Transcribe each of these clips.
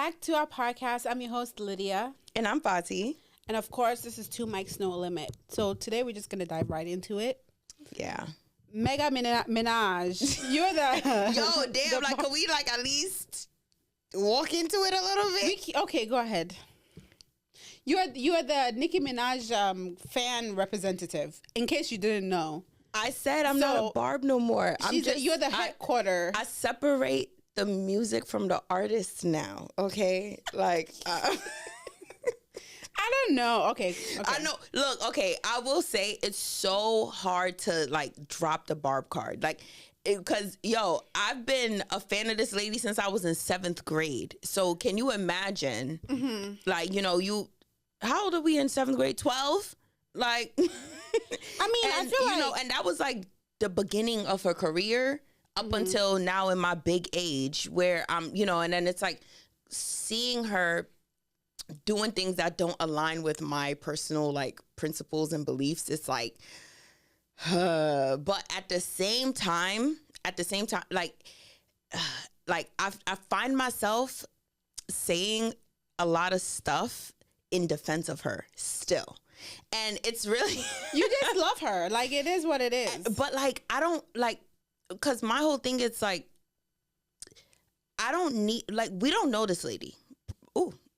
back to our podcast. I'm your host, Lydia. And I'm Fati. And of course, this is Two Mics, No Limit. So today we're just going to dive right into it. Yeah. Mega Minaj. You're the... Yo, damn, like, can we, like, at least walk into it a little bit? Okay, go ahead. You're the Nicki Minaj fan representative, in case you didn't know. I said I'm not a Barb no more. You're the headquarter. I separate the music from the artist now, okay? Like... I don't know. Okay. I know. Look, okay, I will say it's so hard to like drop the Barb card. Like, because, yo, I've been a fan of this lady since I was in 7th grade. So can you imagine, like, you know, how old are we in 7th grade? 12? Like, I mean, I feel like, and that was like the beginning of her career up until now in my big age where I'm, you know, and then it's like seeing her doing things that don't align with my personal like principles and beliefs. It's like, but at the same time, like I find myself saying a lot of stuff in defense of her still. And it's really... You just love her. Like, it is what it is. But like, I don't like, because my whole thing is like, I don't need, like, we don't know this lady.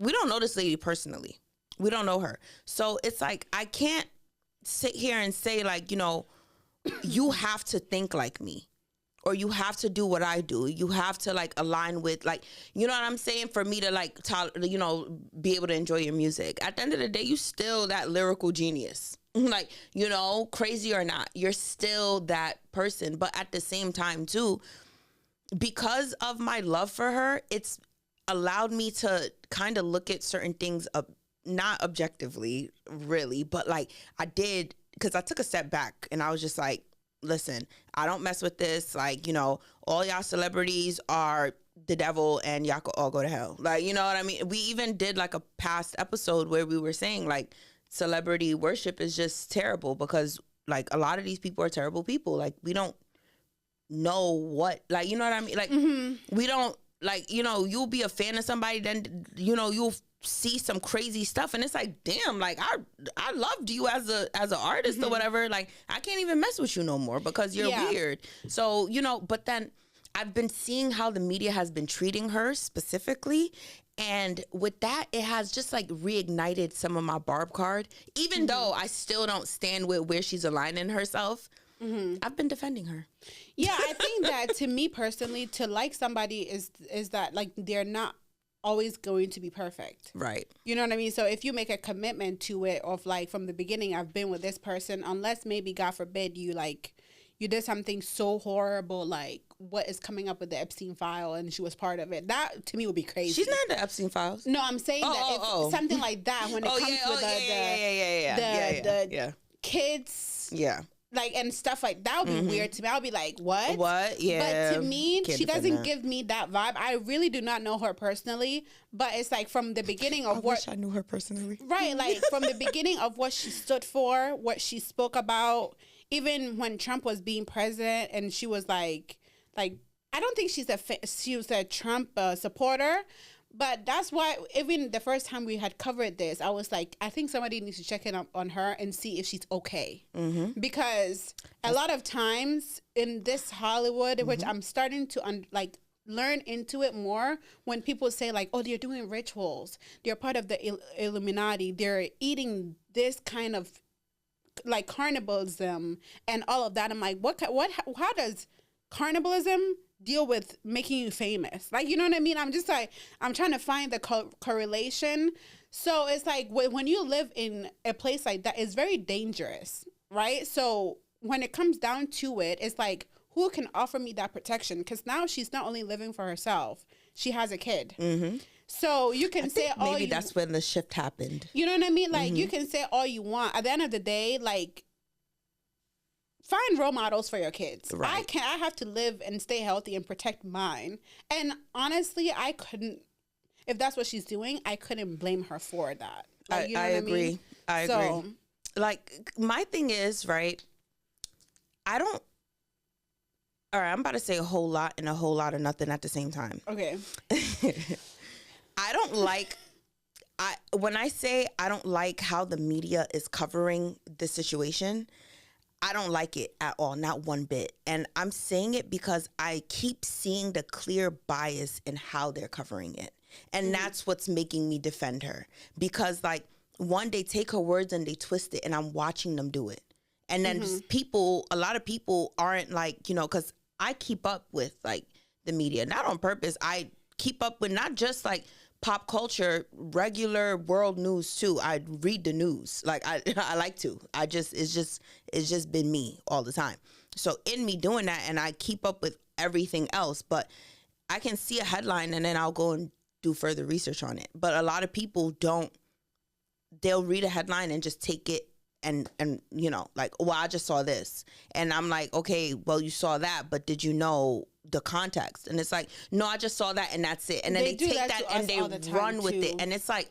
We don't know this lady personally. We don't know her. So it's like, I can't sit here and say like, you know, you have to think like me or you have to do what I do. You have to like align with like, you know what I'm saying? For me to like, you know, be able to enjoy your music. At the end of the day, you still that lyrical genius. Like, you know, crazy or not, you're still that person. But at the same time too, because of my love for her, it's allowed me to kind of look at certain things not objectively really, but like I did, because I took a step back and I was just like, listen, I don't mess with this. Like, you know, all y'all celebrities are the devil and y'all could all go to hell. Like, you know what I mean? We even did like a past episode where we were saying like celebrity worship is just terrible because like a lot of these people are terrible people. Like we don't know what, like, you know what I mean? Like we don't, like, you know, you'll be a fan of somebody, then, you know, you'll see some crazy stuff and it's like, damn, like I loved you as an artist or whatever. Like I can't even mess with you no more because you're weird. So, you know, but then I've been seeing how the media has been treating her specifically. And with that, it has just like reignited some of my Barb card, even though I still don't stand with where she's aligning herself. I've been defending her. Yeah, I think that to me personally, to like somebody is that like they're not always going to be perfect. Right. You know what I mean? So if you make a commitment to it of like from the beginning, I've been with this person, unless maybe God forbid you did something so horrible, like what is coming up with the Epstein file and she was part of it. That to me would be crazy. She's not in the Epstein files. No, I'm saying if something like that when it comes with the kids. Yeah. Like, and stuff like that would be weird to me. I'll be like, what? What? Yeah. But to me, she doesn't give me that vibe. I really do not know her personally, but it's like from the beginning of I wish I knew her personally. Right. Like from the beginning of what she stood for, what she spoke about, even when Trump was being president and she was like, I don't think she was a Trump supporter. But that's why even the first time we had covered this, I was like, I think somebody needs to check in on her and see if she's okay. Because a lot of times in this Hollywood, which I'm starting to learn into it more, when people say like, oh, they're doing rituals, they're part of the Illuminati, they're eating this kind of like cannibalism and all of that. I'm like, how does cannibalism deal with making you famous? Like, you know what I mean? I'm just like, I'm trying to find the correlation. So it's like when you live in a place like that, it's very dangerous, right? So when it comes down to it, it's like, who can offer me that protection? Because now she's not only living for herself, she has a kid. So you can say all maybe that's when the shift happened. You know what I mean? Like you can say all you want. At the end of the day, like, find role models for your kids. Right. I have to live and stay healthy and protect mine. And honestly, I couldn't, if that's what she's doing, I couldn't blame her for that. Like, you know I agree. mean? I agree. Like, my thing is, right, all right, I'm about to say a whole lot and a whole lot of nothing at the same time. Okay. I don't like. When I say I don't like how the media is covering the situation, I don't like it at all, not one bit. And I'm saying it because I keep seeing the clear bias in how they're covering it. And that's what's making me defend her. Because, like, one, they take her words and they twist it, and I'm watching them do it. And then a lot of people aren't like, you know, because I keep up with, like, the media, not on purpose. I keep up with not just, like, pop culture, regular world news too. I read the news. Like I like to. It's just been me all the time. So in me doing that, and I keep up with everything else, but I can see a headline and then I'll go and do further research on it. But a lot of people don't. They'll read a headline and just take it and you know, like, well, I just saw this. And I'm like, okay, well, you saw that, but did you know the context? And it's like, no, I just saw that and that's it. And then they take that and they run with it. And it's like,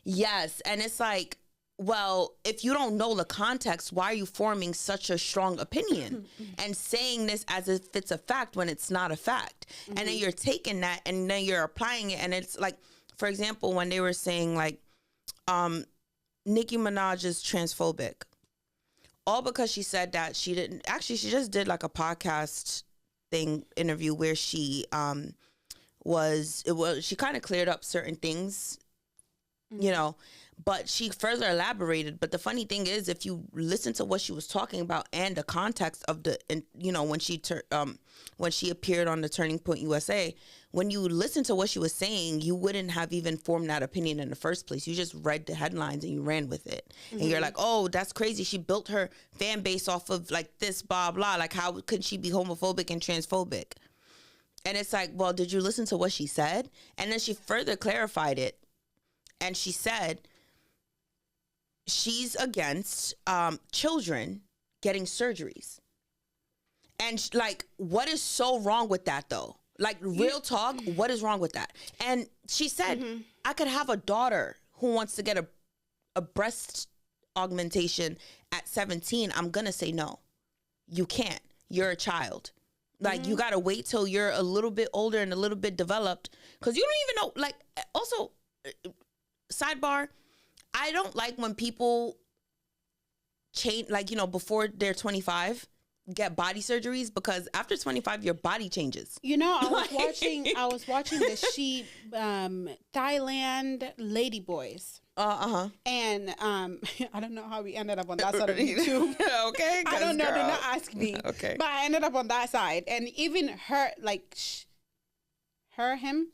yes. And it's like, well, if you don't know the context, why are you forming such a strong opinion and saying this as if it's a fact when it's not a fact? And then you're taking that and then you're applying it. And it's like, for example, when they were saying like, Nicki Minaj is transphobic, all because she said that she didn't. Actually, she just did like a podcast interview where she she kind of cleared up certain things, you know, but she further elaborated. But the funny thing is, if you listen to what she was talking about and the context of you know, when she appeared on the Turning Point USA, when you listen to what she was saying, you wouldn't have even formed that opinion in the first place. You just read the headlines and you ran with it. And you're like, oh, that's crazy. She built her fan base off of like this, blah, blah. Like, how could she be homophobic and transphobic? And it's like, well, did you listen to what she said? And then she further clarified it. And she said she's against children getting surgeries. And like, what is so wrong with that though? Like, real talk, what is wrong with that? And she said, I could have a daughter who wants to get a breast augmentation at 17. I'm going to say no. You can't. You're a child. Like, you got to wait till you're a little bit older and a little bit developed. Because you don't even know. Like, also, sidebar, I don't like when people change, like, you know, before they're 25, get body surgeries, because after 25 your body changes. You know, I was watching the Sheep Thailand Lady Boys. And I don't know how we ended up on that side of YouTube. Okay, I don't know. Do not ask me. Okay, but I ended up on that side, and even her, like him.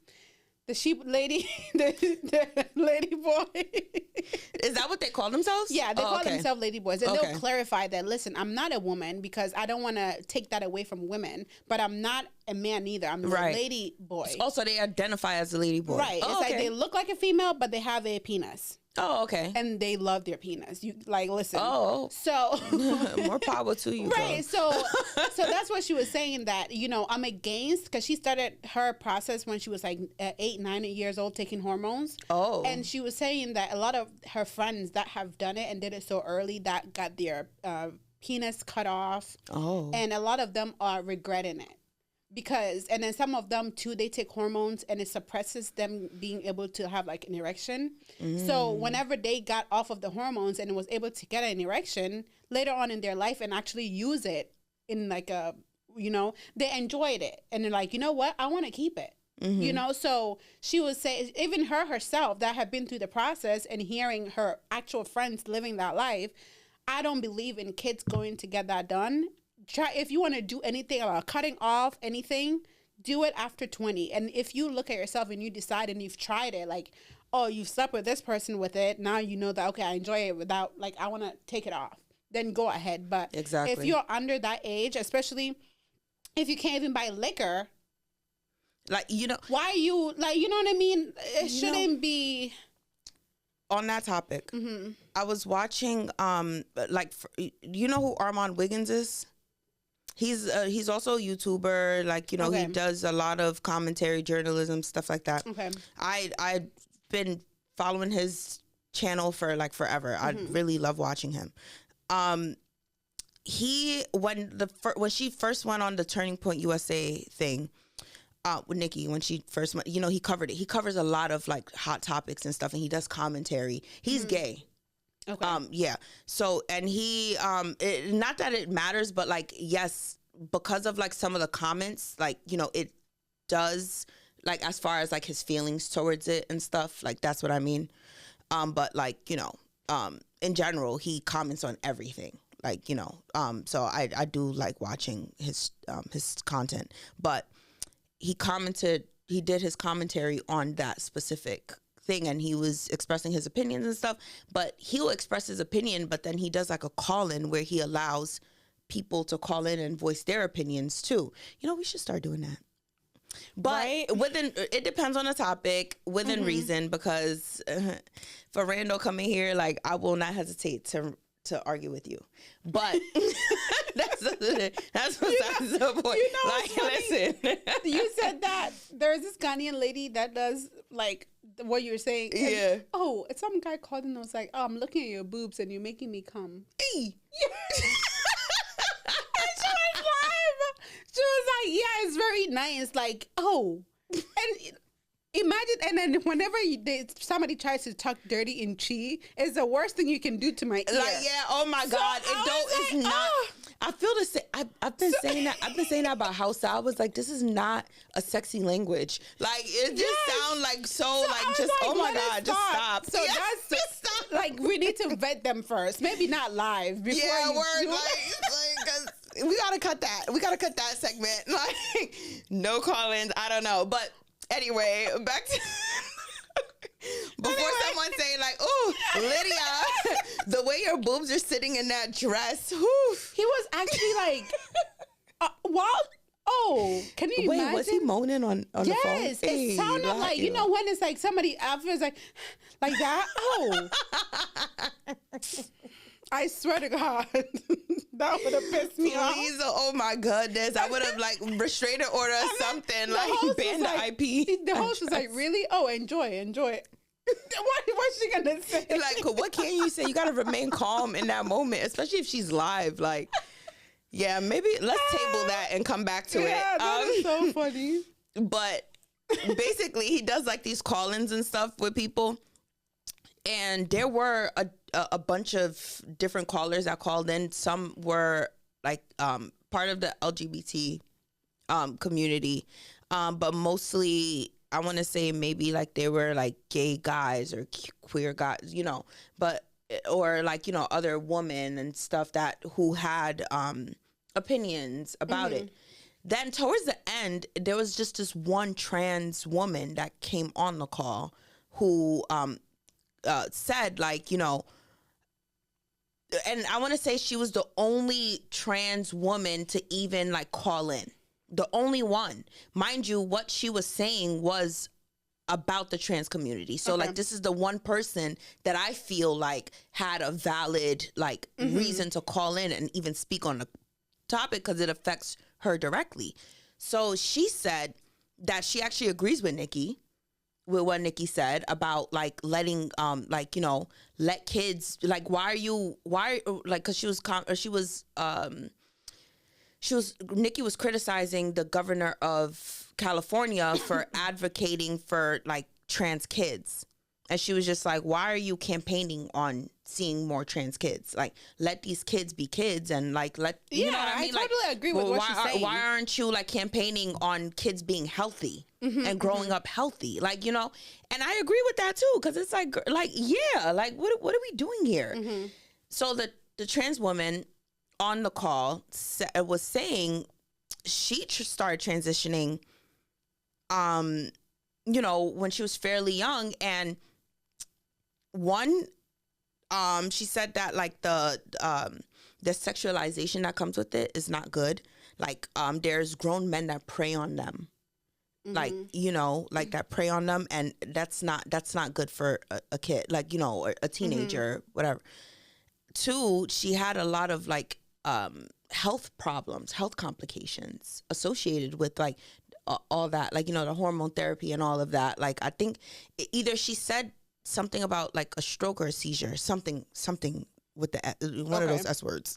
The sheep lady, the lady boy. Is that what they call themselves? Yeah, they call themselves lady boys. And they'll clarify that, listen, I'm not a woman because I don't want to take that away from women, but I'm not a man either. I'm a lady boy. Also, they identify as a lady boy. Right. It's like they look like a female, but they have a penis. Oh, okay. And they love their penis. You like, listen. Oh. So more power to you. Right. So that's what she was saying, that, you know, I'm against, because she started her process when she was like 8, 9 years old, taking hormones. Oh. And she was saying that a lot of her friends that have done it and did it so early that got their penis cut off. Oh. And a lot of them are regretting it. Because, and then some of them too, they take hormones and it suppresses them being able to have like an erection. So whenever they got off of the hormones and was able to get an erection later on in their life and actually use it in like a, you know, they enjoyed it. And they're like, you know what? I want to keep it. You know, so she was saying, even her herself that had been through the process and hearing her actual friends living that life, I don't believe in kids going to get that done. If you want to do anything about cutting off anything, do it after 20. And if you look at yourself and you decide and you've tried it, like, oh, you've slept with this person with it, now you know that, okay, I enjoy it without, like, I want to take it off, then go ahead. But if you're under that age, especially if you can't even buy liquor, like, you know, why are you, like, you know what I mean? It shouldn't be. On that topic, I was watching, you know who Armand Wiggins is? He's also a YouTuber, like, you know, he does a lot of commentary, journalism, stuff like that. Okay. I've been following his channel for like forever. I really love watching him. When she first went on the Turning Point USA thing, with Nikki when she first met, he covered it. He covers a lot of like hot topics and stuff, and he does commentary. He's gay. Okay. Yeah. So, and he, not that it matters, but like, yes, because of like some of the comments, like, it does, like, as far as like his feelings towards it and stuff, like, that's what I mean. But like, in general, he comments on everything. Like, so I do like watching his content, but he did his commentary on that specific thing, and he was expressing his opinions and stuff. But he'll express his opinion, but then he does like a call-in where he allows people to call in and voice their opinions too. We should start doing that. But it depends on the topic, within reason, because for Randall coming here, like, I will not hesitate to argue with you. But that's besides the point. Like, listen. You said that there's this Ghanaian lady that does like what you're saying. And, yeah. Oh, some guy called and was like, "Oh, I'm looking at your boobs and you're making me come." Hey. She was like, "Yeah, it's very nice." Like, oh, and imagine, and then whenever somebody tries to talk dirty in Chi, it's the worst thing you can do to my ear. Like, yeah, oh my God, it's not. Oh. I feel the same. I've been saying that. I've been saying that about Hausa. I was like, this is not a sexy language. Like, it just sounds like so like, just like, oh my God, just stop. So that's stop. Like, we need to vet them first. Maybe not live before because we gotta cut that. We gotta cut that segment. Like, no call-ins. I don't know, but anyway, back to. Before someone saying like, "Oh, Lydia, the way your boobs are sitting in that dress," whew. He was actually like, "What? Oh, can you imagine?" Was he moaning on the phone? Yes, it sounded like, when it's like somebody after is like that. Oh, I swear to God, that would have pissed me off. Oh my goodness, I would have like restraining order or something, like banned the IP. The host was like, "Really? Oh, enjoy." What's she gonna say? Like, what can you say? You gotta remain calm in that moment, especially if she's live. Like, yeah, maybe let's table that and come back to it. That is so funny. But basically, he does like these call-ins and stuff with people, and there were a bunch of different callers that called in. Some were like part of the LGBT community, but mostly, I want to say maybe like they were like gay guys or queer guys, but or like, other women and stuff who had opinions about it. Then towards the end, there was just this one trans woman that came on the call who said like, and I want to say she was the only trans woman to even like call in. The only one. Mind you, what she was saying was about the trans community. So like, this is the one person that I feel like had a valid like reason to call in and even speak on the topic, because it affects her directly. So she said that she actually agrees with Nikki, with what Nikki said about like letting let kids, like, because Nikki was criticizing the governor of California for advocating for like trans kids. And she was just like, why are you campaigning on seeing more trans kids? Like, let these kids be kids and like, you know what I mean? I totally agree with what she's saying. Why aren't you like campaigning on kids being healthy and growing up healthy? Like, and I agree with that too. Cause it's like, yeah, like what are we doing here? So the trans woman on the call was saying she started transitioning, when she was fairly young. And she said that like the sexualization that comes with it is not good. Like, there's grown men that prey on them, like, like that prey on them. And that's not good for a kid, like, or a teenager, whatever. Two, she had a lot of like, health problems, health complications associated with like all that, like, the hormone therapy and all of that. Like, I think either she said something about like a stroke or a seizure, something with the one of those S words.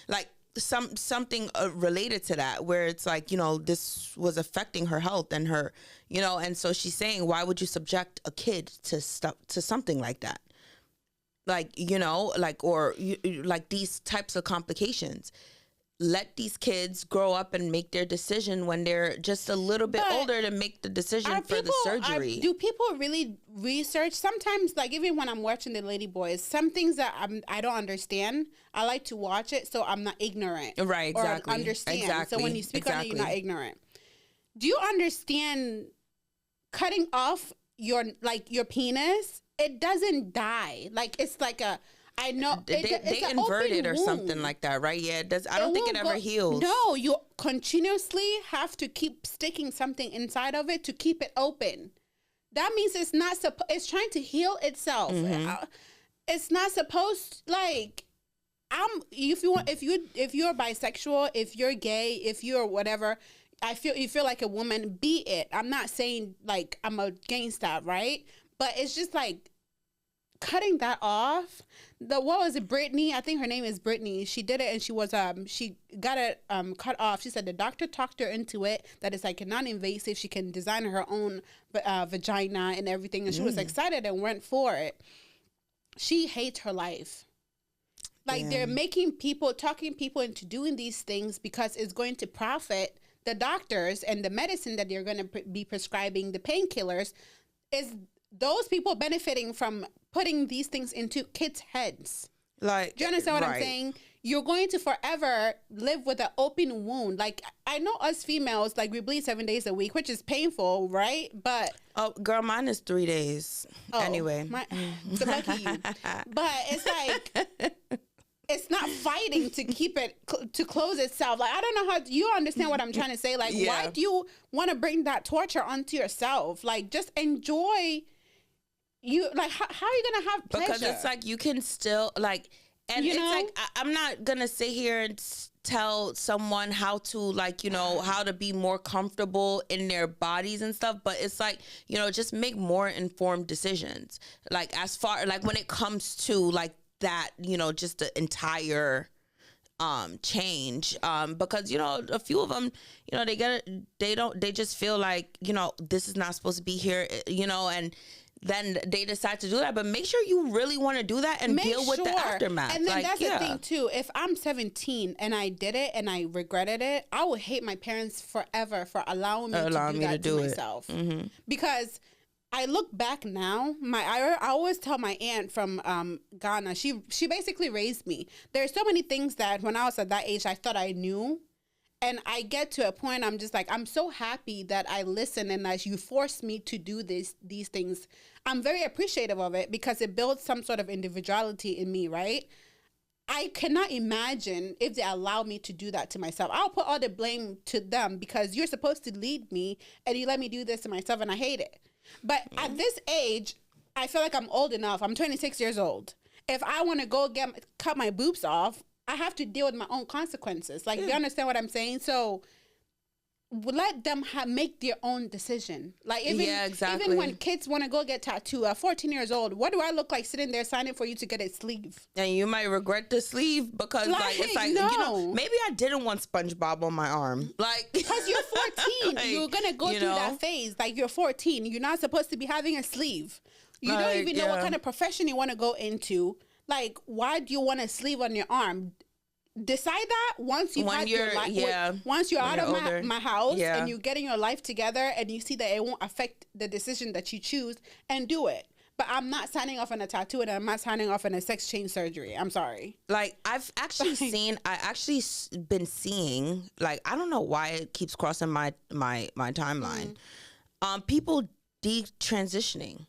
Like, something related to that, where it's like, you know, this was affecting her health and her, you know, and so she's saying, why would you subject a kid to something like that? Like, you know, like, or like these types of complications. Let these kids grow up and make their decision when they're just a little bit older to make the decision for the surgery. Do people really research? Sometimes, like, even when I'm watching the Lady Boys, some things that I don't understand, I like to watch it so I'm not ignorant. Right, exactly. Or understand. Exactly. So when you speak on it, you're not ignorant. Do you understand cutting off your penis? It doesn't die. Like, it's like a... I know they invert it or something like that, right? Yeah, it does. I don't think it ever heals. No, you continuously have to keep sticking something inside of it to keep it open. That means it's not it's trying to heal itself. It's not supposed, like, if you're bisexual, if you're gay, if you're whatever, you feel like a woman, be it. I'm not saying like I'm against that, right? But it's just like cutting that off. What was it, Brittany? I think her name is Brittany. She did it and she got it cut off. She said the doctor talked her into it, that it's like non-invasive. She can design her own vagina and everything. And she was excited and went for it. She hates her life. Like, they're talking people into doing these things because it's going to profit the doctors, and the medicine that they're going to be prescribing, the painkillers, is those people benefiting from putting these things into kids' heads. Like, do you understand what I'm saying? You're going to forever live with an open wound. Like, I know us females, like, we bleed 7 days a week, which is painful, right? But girl, mine is 3 days. Anyway, lucky you. But it's like, it's not fighting to keep it to close itself. Like, I don't know how you understand what I'm trying to say. Like, why do you want to bring that torture onto yourself? Like, just enjoy. You like how are you gonna have pleasure? Because it's like you can still like, and it's like I'm not gonna sit here and tell someone how to, like, you know, how to be more comfortable in their bodies and stuff, but it's like, you know, just make more informed decisions. Like, as far like when it comes to like that, you know, just the entire change, because, you know, a few of them, you know, they just feel like, you know, this is not supposed to be here, you know, and then they decide to do that. But make sure you really want to do that and deal with the aftermath. And then that's the thing too. If I'm 17 and I did it and I regretted it, I would hate my parents forever for allowing me to do myself. Because I look back now, I always tell my aunt from Ghana, she basically raised me. There's so many things that when I was at that age, I thought I knew. And I get to a point, I'm just like, I'm so happy that I listen and that you forced me to do these things. I'm very appreciative of it because it builds some sort of individuality in me, right? I cannot imagine if they allow me to do that to myself. I'll put all the blame to them because you're supposed to lead me and you let me do this to myself and I hate it. But at this age, I feel like I'm old enough. I'm 26 years old. If I want to go cut my boobs off, I have to deal with my own consequences. Like, you understand what I'm saying? So let them make their own decision. Like, even when kids want to go get tattooed at 14 years old, what do I look like sitting there signing for you to get a sleeve? And you might regret the sleeve because like it's like, no. You know, maybe I didn't want SpongeBob on my arm. Like, because you're 14. Like, you're going to go through that phase. Like, you're 14. You're not supposed to be having a sleeve. You don't even know what kind of profession you want to go into. Like, why do you want a sleeve on your arm? Decide that once you've had your life. Once you're out of my house and you're getting your life together and you see that it won't affect the decision that you choose, and do it. But I'm not signing off on a tattoo and I'm not signing off on a sex change surgery. I'm sorry. Like, I've actually been seeing, like, I don't know why it keeps crossing my timeline. People detransitioning.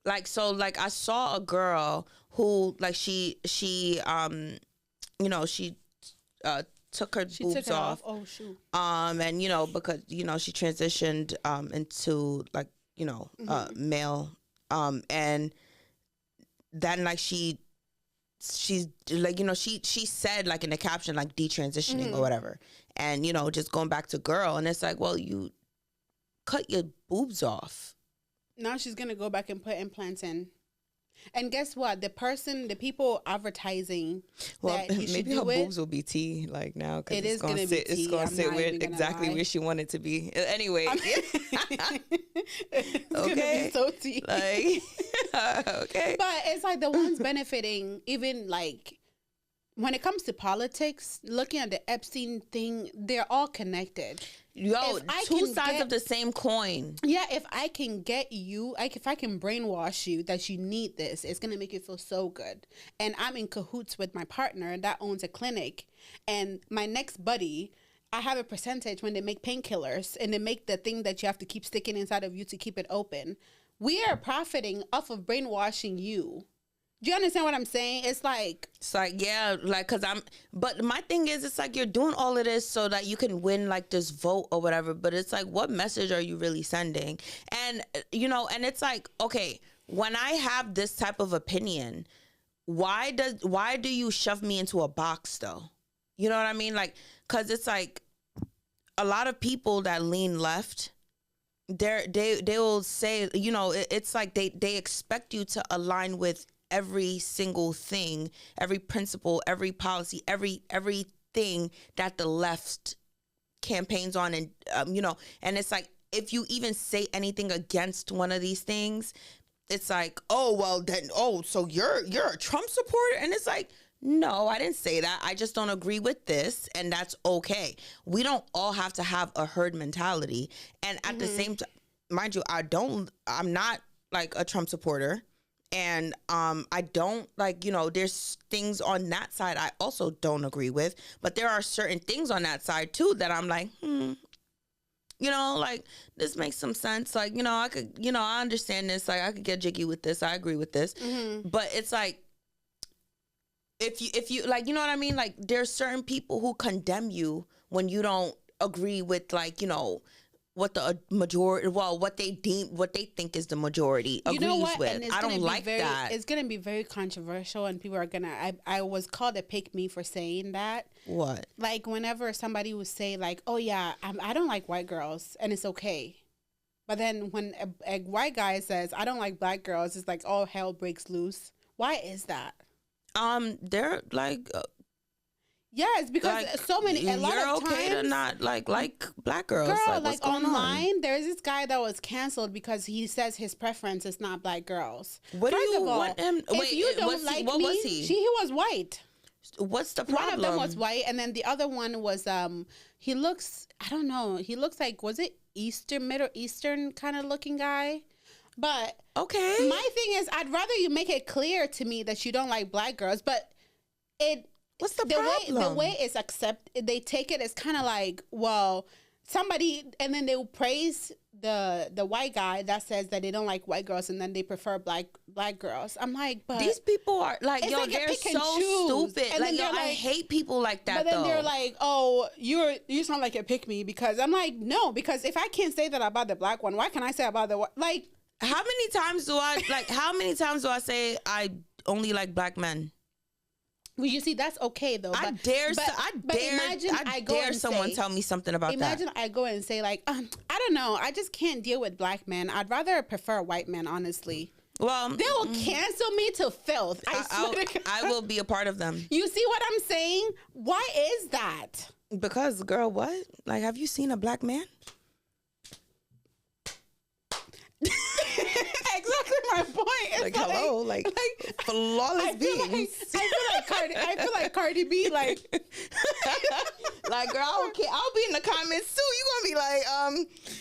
Like, so, like, I saw a girl who, like, she you know, she took her boobs off. Oh, shoot. And, you know, because, you know, she transitioned into, like, you know, male. And then, like, she's like, you know, she said, like, in the caption, like, detransitioning or whatever. And, you know, just going back to girl. And it's like, well, you cut your boobs off. Now she's going to go back and put implants in. And guess what? The people advertising Well, that you should maybe do her it. boobs will be T like now because It it's is gonna gonna be sit. It's T, gonna I'm sit not where even gonna exactly lie. where she wanted to be. Anyway, It's Okay. gonna be so tea. like okay. But it's like the ones benefiting, even like when it comes to politics, looking at the Epstein thing, they're all connected. Yo, If I two can sides get- of the same coin. Yeah, if I can get you, like if I can brainwash you that you need this, it's gonna make you feel so good. And I'm in cahoots with my partner that owns a clinic, and my next buddy, I have a percentage when they make painkillers and they make the thing that you have to keep sticking inside of you to keep it open. We are profiting off of brainwashing you. Do you understand what I'm saying? It's like, Yeah, like, but my thing is, it's like you're doing all of this so that you can win like this vote or whatever. But it's like, what message are you really sending? And, and it's like, okay, when I have this type of opinion, why do you shove me into a box though? You know what I mean? Like, cause it's like a lot of people that lean left, they will say, it's like they expect you to align with every single thing, every principle, every policy, everything that the left campaigns on, and and it's like if you even say anything against one of these things, it's like, so you're a Trump supporter, and it's like, no, I didn't say that. I just don't agree with this, and that's okay. We don't all have to have a herd mentality, and at the same time, mind you, I'm not like a Trump supporter. And I don't like, there's things on that side I also don't agree with, but there are certain things on that side too that I'm like, like this makes some sense. Like, I could, I understand this. Like I could get jiggy with this. I agree with this. But it's like, if you like, you know what I mean? Like there's certain people who condemn you when you don't agree with like, what the majority, what they think is the majority agrees with. I don't like that. It's gonna be very controversial, and people are gonna. I was called a pick me for saying that. What? Like whenever somebody would say like, "Oh yeah, I don't like white girls," and it's okay, but then when a white guy says, "I don't like black girls," it's like all hell breaks loose. Why is that? They're like. Yes, because like, so many. A lot you're of okay times, to not like black girls. girl, Like, like online, there's this guy that was canceled because he says his preference is not black girls. What do First you of all, want him? if Wait, you don't was like he, what me, was he? he was white. What's the problem? One of them was white, and then the other one was he looks, I don't know, he looks like, was it Middle Eastern kind of looking guy? But okay, my thing is, I'd rather you make it clear to me that you don't like black girls, but what's the way problem? it's they take it as kind of like, well, somebody, and then they will praise the white guy that says that they don't like white girls and then they prefer black girls. I'm like, but these people are like, it's yo, like a they're pick and so choose. stupid. And Like, then yo, they're I like- hate people like that. but then though. they're like, oh, you sound like a pick me, because I'm like, no, because if I can't say that about the black one, why can I say about the like? how many times do I say I only like black men? Well, you see, that's okay though. I but dare imagine I go and someone say- tell me something about Imagine that. I go and say like, I don't know, I just can't deal with black men. I'd rather prefer white men, honestly. Well, They will cancel me to filth. I swear to God. I will be a part of them. You see what I'm saying? Why is that? Because, girl, what? Like, have you seen a black man? Exactly my point. It's Like, hello, like flawless I feel beings. I feel like Cardi B, like, Like, girl, I don't care. I'll be in the comments too. You gonna be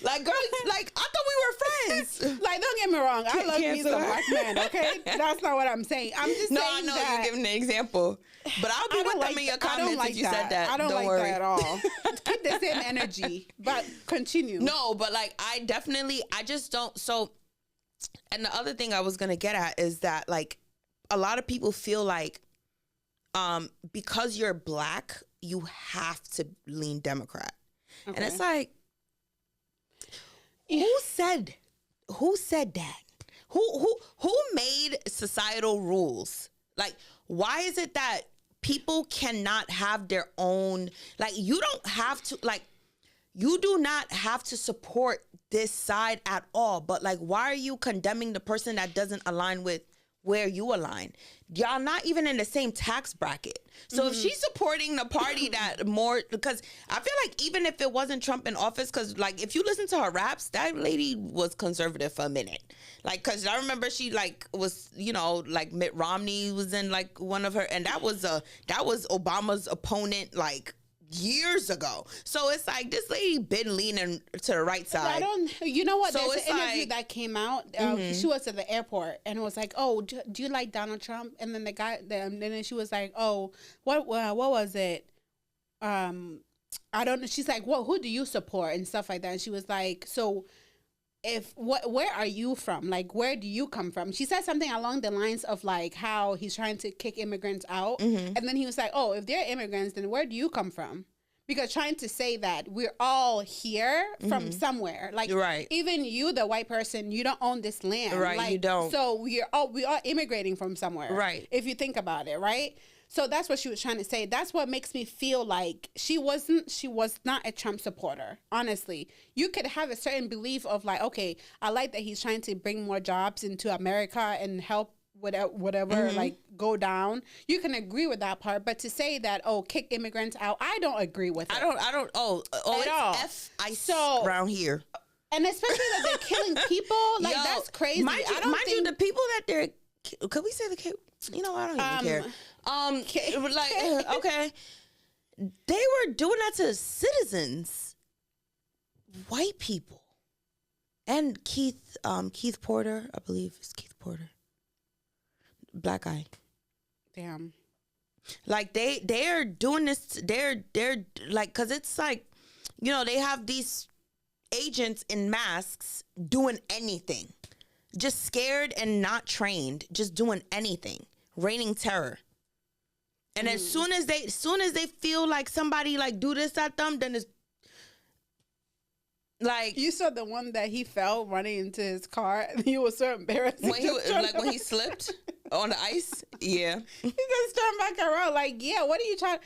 like, girl, like, I thought we were friends. like, don't get me wrong. I love me cancel some her. black men, okay? That's not what I'm saying. I'm just No, I saying know that. you're giving an example, but I'll be I don't with them in your comments if you said that. I don't like worry. that at all. Keep the same energy, but continue. No, but like, I just don't. So, and the other thing I was gonna get at is that like, a lot of people feel like, because you're black, you have to lean Democrat, and it's like, who said that? Who made societal rules? Like, why is it that people cannot have their own? Like, you don't have to, like, you do not have to support this side at all. But like, why are you condemning the person that doesn't align with where you align. Y'all not even in the same tax bracket. So if she's supporting the party that more, because I feel like even if it wasn't Trump in office, because like if you listen to her raps, that lady was conservative for a minute. Like, because I remember she like was, you know, like Mitt Romney was in like one of her, and that was Obama's opponent like years ago. So it's like this lady been leaning to the right side. You know what? So There's it's an interview like- that came out. She was at the airport and it was like, "Oh, do you like Donald Trump?" And then the guy, and then she was like, "Oh, what was it? I don't know." She's like, "Well, who do you support?" and stuff like that. And she was like, "So, where are you from? Like, where do you come from?" She said something along the lines of like how he's trying to kick immigrants out, and then he was like, "Oh, if they're immigrants, then where do you come from?" Because trying to say that we're all here from somewhere, like Right. even you, the white person, you don't own this land, Right, like, you don't. So we are immigrating from somewhere, Right. If you think about it, right? So that's what she was trying to say. That's what makes me feel like she was not a Trump supporter. Honestly, you could have a certain belief of like, okay, I like that he's trying to bring more jobs into America and help whatever like go down. You can agree with that part, but to say that, oh, kick immigrants out, I don't agree with it. I don't. Oh, At all. it's ice So- around here. And especially that they're killing people, like Yo, that's crazy. Mind you, I don't think the people that they're. Could we say the kid? You know, I don't even care. Like, okay, they were doing that to citizens, white people, and Keith Porter, I believe it's Keith Porter, black guy. damn. Like they are doing this. They're like, cause it's like, you know, they have these agents in masks doing anything, just scared and not trained, just doing anything, raining terror. And as soon as they feel like somebody like do this at them, then it's like You saw the one that he fell running into his car, and he was so embarrassed. when he slipped on the ice. Yeah. He just turned back around, like, yeah, what are you trying?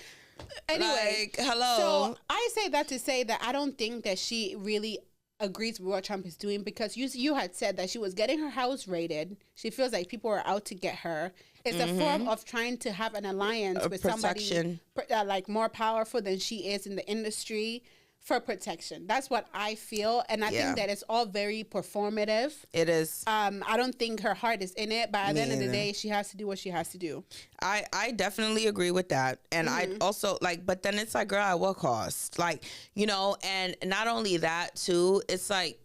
Anyway, Like, hello. So I say that to say that I don't think that she really agrees with what Trump is doing, because you had said that she was getting her house raided. She feels like people are out to get her. It's a form of trying to have an alliance with protection. somebody like more powerful than she is in the industry for protection. That's what I feel, and I Yeah. think that it's all very performative. It is. I don't think her heart is in it, but at the end of the either. day, she has to do what she has to do. I definitely agree with that. And I also like, but then it's like, girl, at what cost? Like, you know, and not only that too, it's like,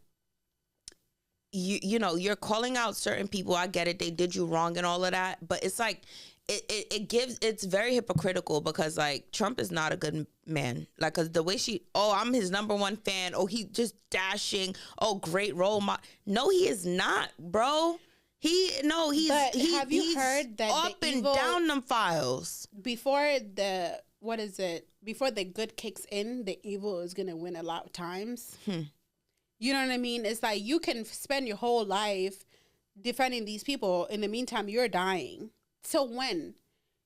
you know, you're calling out certain people. I get it. They did you wrong and all of that. But it's like, it's very hypocritical, because like Trump is not a good man. Like, cause the way I'm his number one fan. Oh, he just dashing. Oh, great role model. No, he is not, bro. He's But have you he's heard that up the and evil- down them files? Before the good kicks in, the evil is gonna win a lot of times. You know what I mean? It's like you can spend your whole life defending these people. In the meantime, you're dying. So when?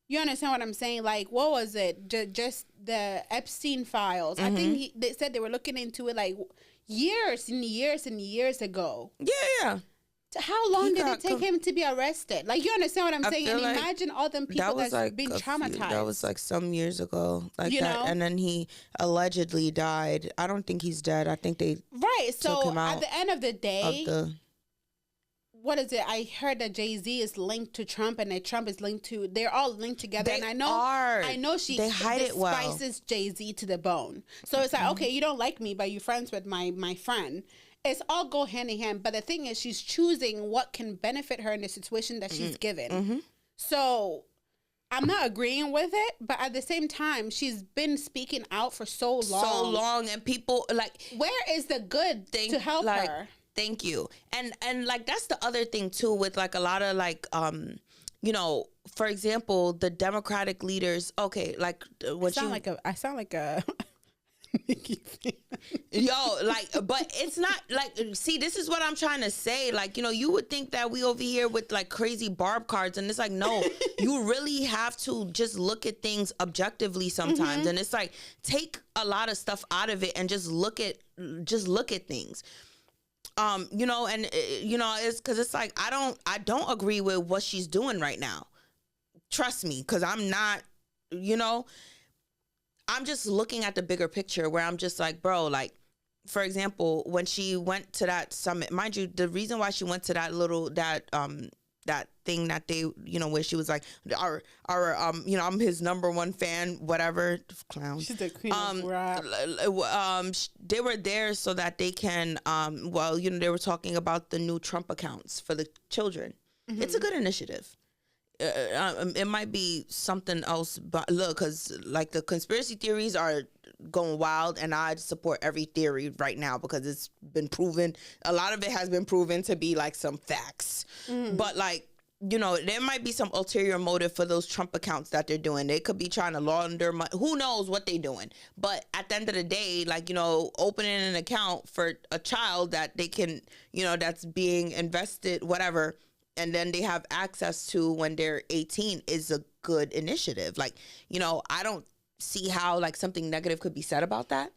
You understand what I'm saying? Like, what was it? Just the Epstein files. I think they said they were looking into it like years and years and years ago. Yeah. So how long did got it take him to be arrested? Like, you understand what I'm I saying? feel And like imagine all them people that's been traumatized. That was like some years ago, like You that. know? And then he allegedly died. I don't think he's dead. I think they Right. took So him at out the end of the day, of the. what is it? I heard that Jay-Z is linked to Trump, and that Trump is linked to. They're all linked together, They and are. I know They hide it well. despises Jay-Z to the bone. So it's like, okay, you don't like me, but you're friends with my friend. It's all go hand in hand. But the thing is, she's choosing what can benefit her in the situation that she's given. So I'm not agreeing with it, but at the same time, she's been speaking out for so long. And people like Where is the good to help like, her? Thank you. And like that's the other thing too, with like a lot of like you know, for example, the Democratic leaders. Okay, like what I sound like a Yo, like, but it's not like, see, this is what I'm trying to say. Like, you know, you would think that we over here with like crazy barb cards, and it's like, no, you really have to just look at things objectively sometimes. And it's like, take a lot of stuff out of it and just look at things. You know, and you know, it's because it's like I don't agree with what she's doing right now. Trust me, because I'm not, you know, I'm just looking at the bigger picture where I'm just like, bro, like, for example, when she went to that summit, mind you, the reason why she went to that thing that they, you know, where she was like, our you know, I'm his number one fan, whatever, clown. She's the queen of rap. They were there so that they can, well, you know, they were talking about the new Trump accounts for the children. Mm-hmm. It's a good initiative. It might be something else, but look, because like the conspiracy theories are going wild, and I support every theory right now because it's been proven. A lot of it has been proven to be like some facts, but like, you know, there might be some ulterior motive for those Trump accounts that they're doing. They could be trying to launder money. Who knows what they're doing? But at the end of the day, like, you know, opening an account for a child that they can, you know, that's being invested, whatever, and then they have access to when they're 18 is a good initiative. Like, you know, I don't see how like something negative could be said about that.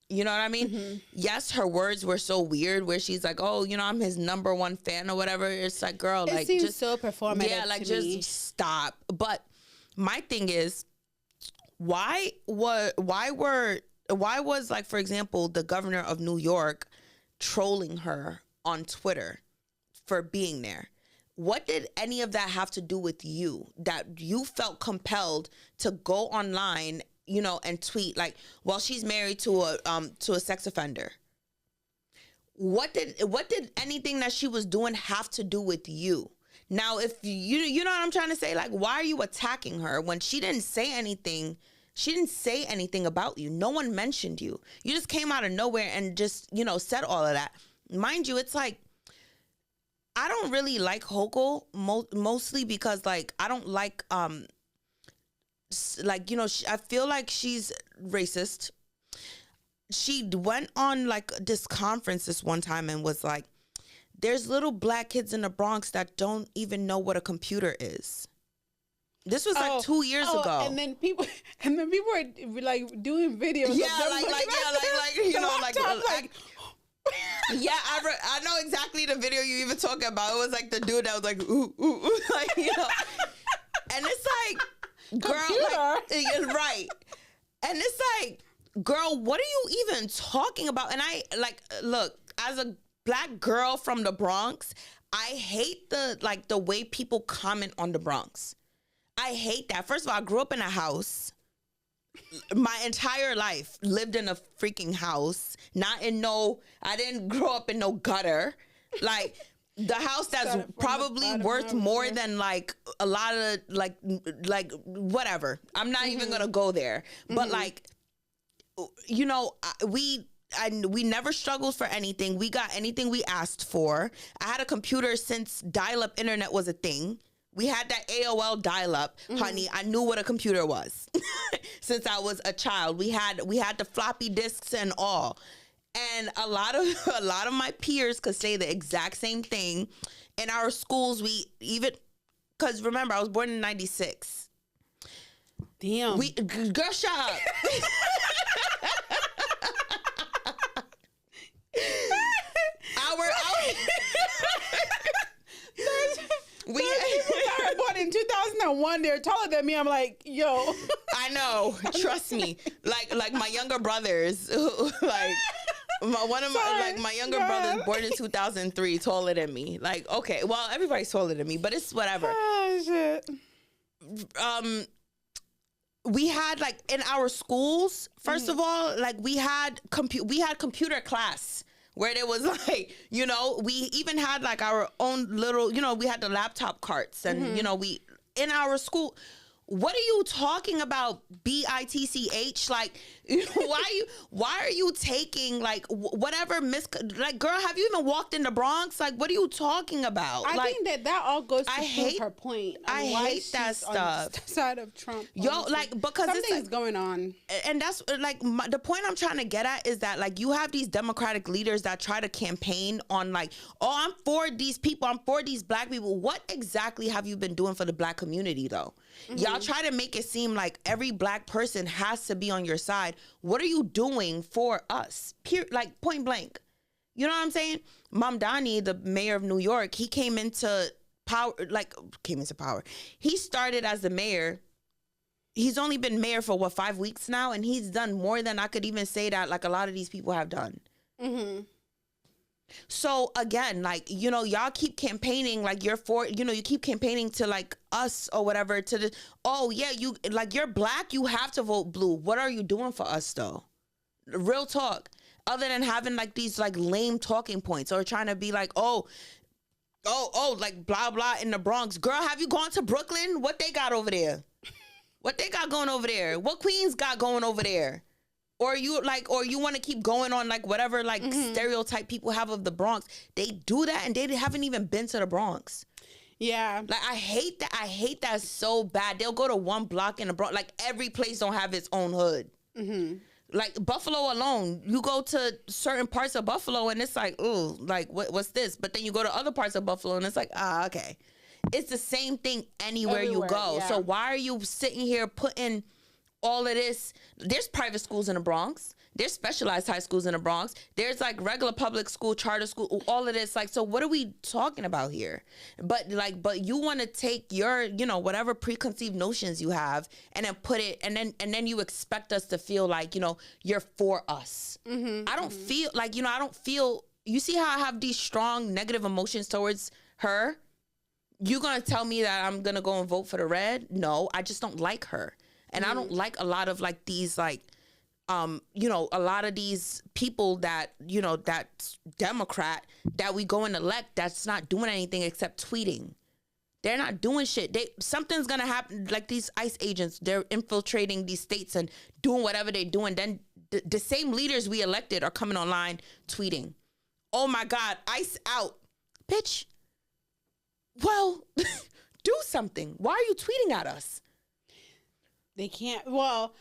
You know what I mean? Mm-hmm. Yes, her words were so weird where she's like, oh, you know, I'm his number one fan or whatever. It's like, girl, it like, seems just so performative. Yeah, like, to just me. stop. But my thing is, why was like, for example, the governor of New York trolling her on Twitter for being there? What did any of that have to do with you, that you felt compelled to go online, you know, and tweet like, well, she's married to a sex offender? What did anything that she was doing have to do with you? Now, if you know what I'm trying to say, like, why are you attacking her when she didn't say anything? She didn't say anything about you. No one mentioned you. You just came out of nowhere and just, you know, said all of that. Mind you, it's like, I don't really like Hochul mostly because, like, I don't like, like, you know, I feel like she's racist. She went on, like, this conference this one time and was like, there's little black kids in the Bronx that don't even know what a computer is. This was like 2 years ago. And then people were like doing videos. Yeah, like you know, like yeah, I know exactly the video you even talking about. It was like the dude that was like, ooh, ooh, ooh, like, you know. And it's like, girl, like, right. And it's like, girl, what are you even talking about? And I, like, look, as a black girl from the Bronx, I hate the way people comment on the Bronx. I hate that. First of all, I grew up in a house. My entire life lived in a freaking house, not in I didn't grow up in no gutter. Like, the house that's probably worth more than like a lot of like whatever. I'm not even gonna go there. But like, you know, we never struggled for anything. We got anything we asked for. I had a computer since dial-up internet was a thing. We had that AOL dial-up, honey. I knew what a computer was since I was a child. We had the floppy disks and all. And a lot of my peers could say the exact same thing. In our schools, we even, because remember, I was born in 96. Damn. Girl, shut up. People that are born in 2001, they're taller than me. I'm like, yo. I know. Trust me. Like my younger brothers, like my younger brothers born in 2003, taller than me. Like, okay, well, everybody's taller than me, but it's whatever. Oh, shit. We had, like, in our schools, first of all, like, we had computer class. Where there was, like, you know, we even had, like, our own little, you know, we had the laptop carts and, you know, we, in our school, what are you talking about, BITCH? Like, why are you taking, like, whatever, like, girl, have you even walked in the Bronx? Like, what are you talking about? I like, think that all goes to prove her point. I hate that stuff. On the side of Trump. Yo, like, because something's it's like, going on. And that's, like, the point I'm trying to get at is that, like, you have these Democratic leaders that try to campaign on, like, oh, I'm for these people. I'm for these black people. What exactly have you been doing for the black community, though? Y'all try to make it seem like every black person has to be on your side. What are you doing for us? Like, point blank. You know what I'm saying? Mamdani, the mayor of New York, he came into power. He started as the mayor. He's only been mayor for 5 weeks now, and he's done more than I could even say that like a lot of these people have done. Mm-hmm. So again, like, you know, y'all keep campaigning like you're for, you know, you keep campaigning to like us or whatever to the, oh yeah, you like you're black, you have to vote blue. What are you doing for us though? Real talk. Other than having like these like lame talking points or trying to be like, oh, like blah blah in the Bronx. Girl, have you gone to Brooklyn? What they got over there? What they got going over there? What Queens got going over there? Or you want to keep going on like whatever like stereotype people have of the Bronx. They do that and they haven't even been to the Bronx. Yeah. Like I hate that so bad. They'll go to one block in the Bronx. Like every place don't have its own hood. Mm-hmm. Like Buffalo alone, you go to certain parts of Buffalo and it's like, ooh, like what's this? But then you go to other parts of Buffalo and it's like, okay. It's the same thing anywhere you go. Yeah. So why are you sitting here putting all of this? There's private schools in the Bronx. There's specialized high schools in the Bronx. There's like regular public school, charter school, all of this. Like, so what are we talking about here? But you want to take your, you know, whatever preconceived notions you have and then put it, and then you expect us to feel like, you know, you're for us. Mm-hmm, I don't feel like, you know, I don't feel, you see how I have these strong negative emotions towards her? You gonna tell me that I'm gonna go and vote for the red? No, I just don't like her. And I don't like a lot of like these like, you know, a lot of these people that, you know, that's Democrat that we go and elect that's not doing anything except tweeting. They're not doing shit. Something's gonna happen. Like these ICE agents, they're infiltrating these states and doing whatever they're doing. Then the same leaders we elected are coming online tweeting. Oh my God, ICE out. Bitch. Well, do something. Why are you tweeting at us? They can't. Well,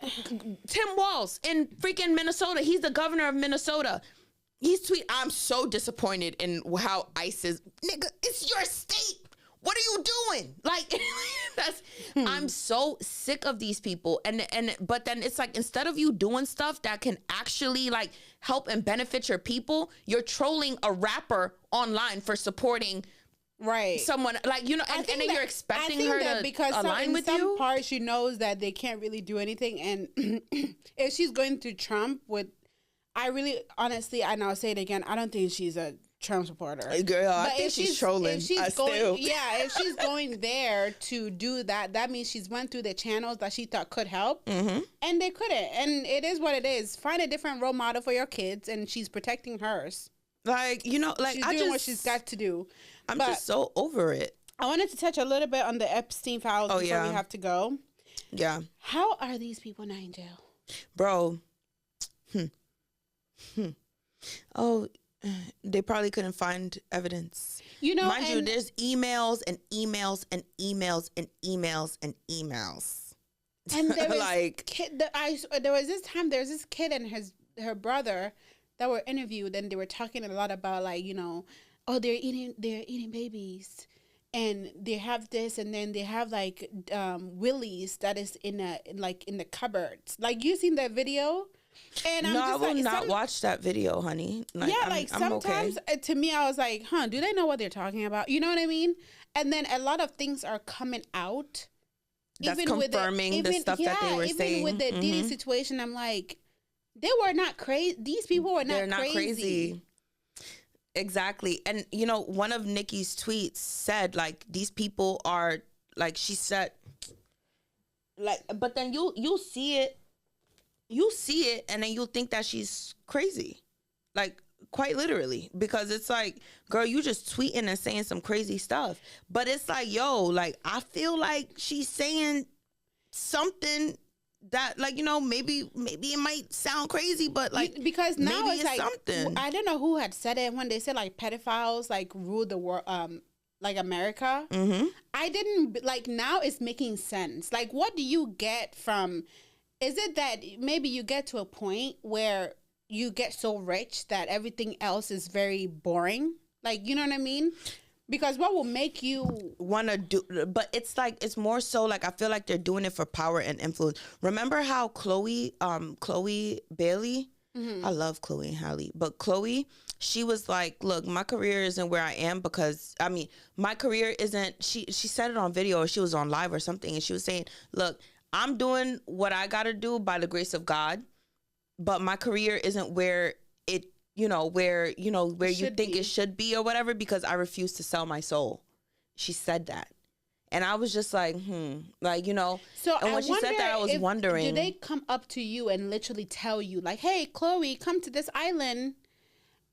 Tim Walz in freaking Minnesota. He's the governor of Minnesota. He's tweeting. I'm so disappointed in how ICE is. Nigga, it's your state. What are you doing? Like, I'm so sick of these people. But then it's like, instead of you doing stuff that can actually like help and benefit your people, you're trolling a rapper online for supporting someone, like, you know, and then you're expecting her to because align with you. In some parts, she knows that they can't really do anything, and if she's going to Trump honestly, and I'll say it again, I don't think she's a Trump supporter. Girl, I think she's trolling. If she's going there to do that, that means she's went through the channels that she thought could help, and they couldn't. And it is what it is. Find a different role model for your kids, and she's protecting hers. Like, you know, like she's doing what she's got to do. I'm just so over it. I wanted to touch a little bit on the Epstein files before we have to go. Yeah. How are these people not in jail? Bro. Oh, they probably couldn't find evidence. You know, mind you, there's emails and emails and emails and emails and emails. And there was there was this kid and her brother that were interviewed, and they were talking a lot about, like, you know, oh, they're eating babies, and they have this, and then they have like willies that is in the cupboards. Like, you seen that video? And I'm I will not watch that video, honey. Like, yeah, sometimes okay. To me, I was like, do they know what they're talking about? You know what I mean? And then a lot of things are coming out. That's even confirming the stuff that they were saying. Even with the Diddy situation, I'm like, they were not crazy. These people were not crazy. They're not crazy. Exactly. And, you know, one of Nicki's tweets said, like, these people are, like, she said, like, but then you'll see it. You see it, and then you'll think that she's crazy. Like, quite literally. Because it's like, girl, you just tweeting and saying some crazy stuff. But it's like, yo, like, I feel like she's saying something that, like, you know, maybe it might sound crazy, but like, because now maybe it's like something. I don't know who had said it when they said like pedophiles like rule the world, like America. Mm-hmm. I didn't like. Now it's making sense. Like, what do you get from? Is it that maybe you get to a point where you get so rich that everything else is very boring? Like, you know what I mean? Because what will make you want to do, but it's like, it's more so like, I feel like they're doing it for power and influence. Remember how Chloe Bailey, I love Chloe and Halle, but Chloe, she was like, look, my career isn't where I am because, I mean, my career isn't, she said it on video or she was on live or something. And she was saying, look, I'm doing what I got to do by the grace of God, but my career isn't where it, where you think it should be or whatever, because I refuse to sell my soul. She said that. And I was just like, like, So and when she said that, I was wondering. Do they come up to you and literally tell you, like, hey, Chloe, come to this island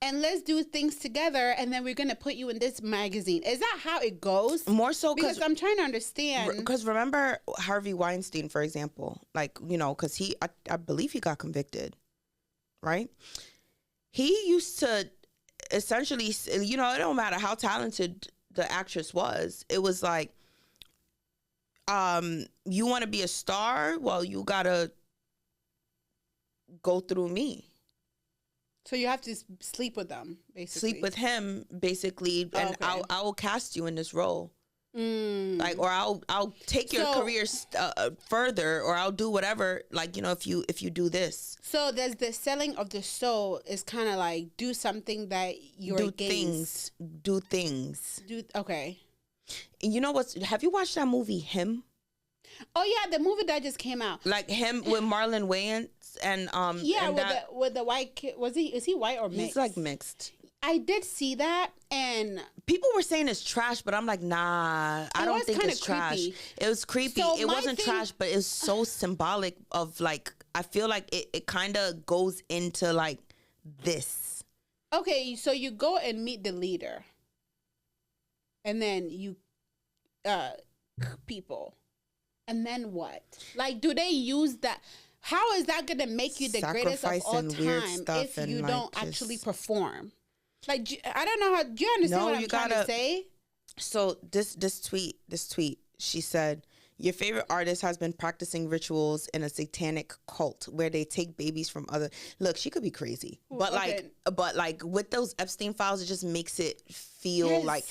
and let's do things together and then we're going to put you in this magazine? Is that how it goes? More so because I'm trying to understand. Because remember Harvey Weinstein, for example, like, because I believe he got convicted, right? He used to essentially, it don't matter how talented the actress was. It was like, you want to be a star? Well, you gotta go through me. So you have to sleep with them, basically. Sleep with him, basically, and okay. I will cast you in this role. Like, or I'll take your career further, or I'll do whatever. Like, if you do this. So there's the selling of the soul is kind of like do something that you're against. Do things. Okay. You know what? Have you watched that movie, Him? Oh yeah, the movie that just came out. Like Him with Marlon Wayans and yeah, and with the white kid. Is he white or mixed? He's like mixed. I did see that, and people were saying it's trash, but I'm like, nah, I don't think it's trash. It was creepy. So it wasn't trash, but it's so symbolic of like, I feel like it kind of goes into like this. Okay, so you go and meet the leader. And then you, people. And then what? Like, do they use that? How is that going to make you the greatest of all time if you don't actually perform? Like, I don't know how, do you understand what I'm trying to say? So this tweet, she said, your favorite artist has been practicing rituals in a satanic cult where they take babies from other. Look, she could be crazy, but like with those Epstein files, it just makes it feel like,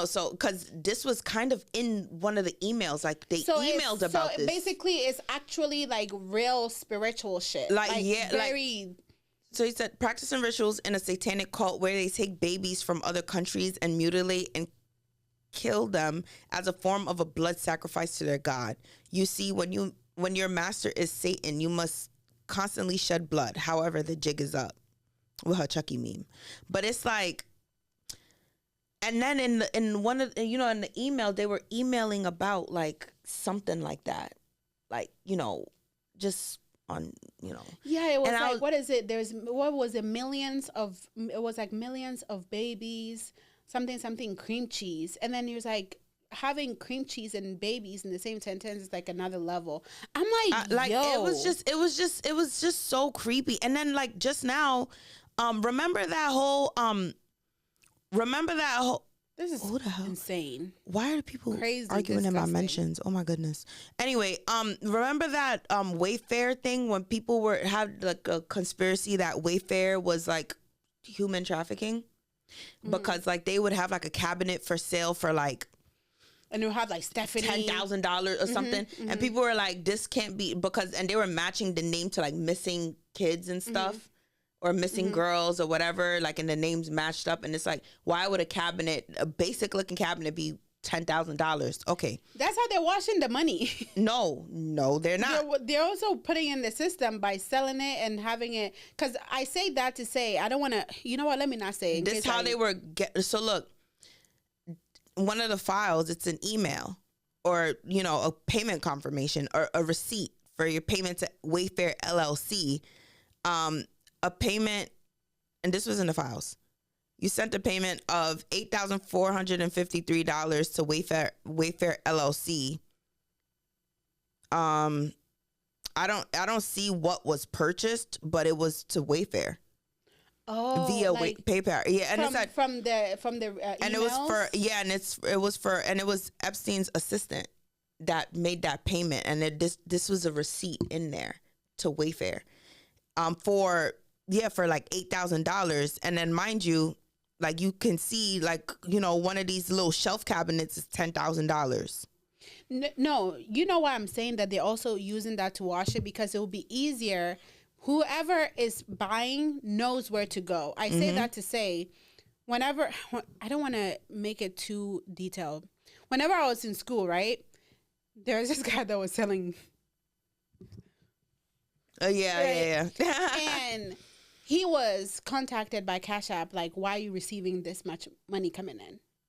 so because this was kind of in one of the emails, like they emailed about this. So basically, it's actually like real spiritual shit. So he said, practicing rituals in a satanic cult where they take babies from other countries and mutilate and kill them as a form of a blood sacrifice to their god. You see, when your master is Satan, you must constantly shed blood. However, the jig is up with her Chucky meme. But it's like, and then in one of in the email, they were emailing about like something like that, like just on yeah, it was like what is it? What was it? Millions of babies. Something cream cheese, and then he was like having cream cheese and babies in the same sentence is like another level. I'm like, yo. It was just so creepy. And then like just now, remember that whole this is insane. Why are people arguing in my mentions? Oh my goodness. Anyway, remember that Wayfair thing when people had like a conspiracy that Wayfair was like human trafficking? Because like they would have like a cabinet for sale for like, and it would have like Stephanie $10,000 or something, and people were like, this can't be, and they were matching the name to like missing kids and stuff, or missing girls or whatever, like, and the names matched up, and it's like, why would a basic looking cabinet be $10,000? Okay, that's how they're washing the money. No, they're not. They're also putting in the system by selling it and having it. Because I say that to say I don't want to. You know what? Let me not say it. This is how they were. So look, one of the files, it's an email or a payment confirmation or a receipt for your payment to Wayfair LLC. A payment, and this was in the files. You sent a payment of $8,453 to Wayfair LLC. I don't see what was purchased, but it was to Wayfair. Oh, via PayPal. Yeah, and it's from the emails? And it was for and it was Epstein's assistant that made that payment, and this was a receipt in there to Wayfair, for like $8,000, and then mind you. Like you can see, like, one of these little shelf cabinets is $10,000. No, you know why I'm saying that they're also using that to wash it, because it will be easier. whoever is buying knows where to go. I say that to say, whenever, I don't want to make it too detailed. Whenever I was in school, right, there was this guy that was selling. Oh, yeah. And he was contacted by Cash App, like, why are you receiving this much money coming